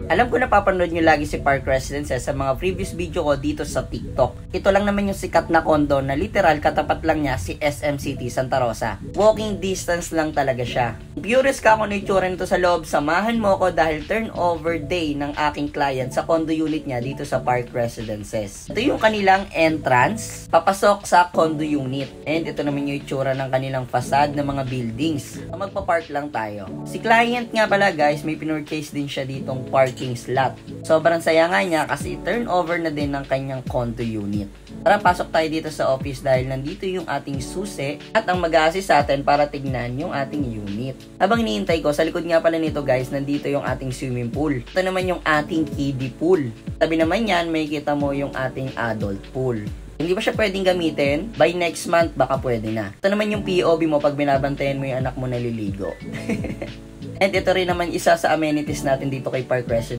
Alam ko napapanood nyo lagi si Park Residences sa mga previous video ko dito sa TikTok. Ito lang naman yung sikat na condo na literal katapat lang niya si SM City Santa Rosa. Walking distance lang talaga siya. Curious ka kung ano yung tsura nito sa loob, samahan mo ko dahil turnover day ng aking client sa condo unit niya dito sa Park Residences. Ito yung kanilang entrance, papasok sa condo unit. And ito naman yung itsura ng kanilang facade ng mga buildings. Magpa-park lang tayo. Si client nga pala guys, may pinurchase din siya ditong parking slot. Sobrang saya nga niya kasi turnover na din ng kanyang condo unit. Tara, pasok tayo dito sa office dahil nandito yung ating susi at ang mag-a-assist sa atin para tignan yung ating unit. Habang iniintay ko, sa likod nga pala nito guys, nandito yung ating swimming pool. Ito naman yung ating kiddie pool. Tabi naman yan, may kita mo yung ating adult pool. Hindi ba siya pwedeng gamitin? By next month, baka pwede na. Ito naman yung POV mo pag binabantayan mo yung anak mo naliligo. And ito rin naman isa sa amenities natin dito kay Park Residence.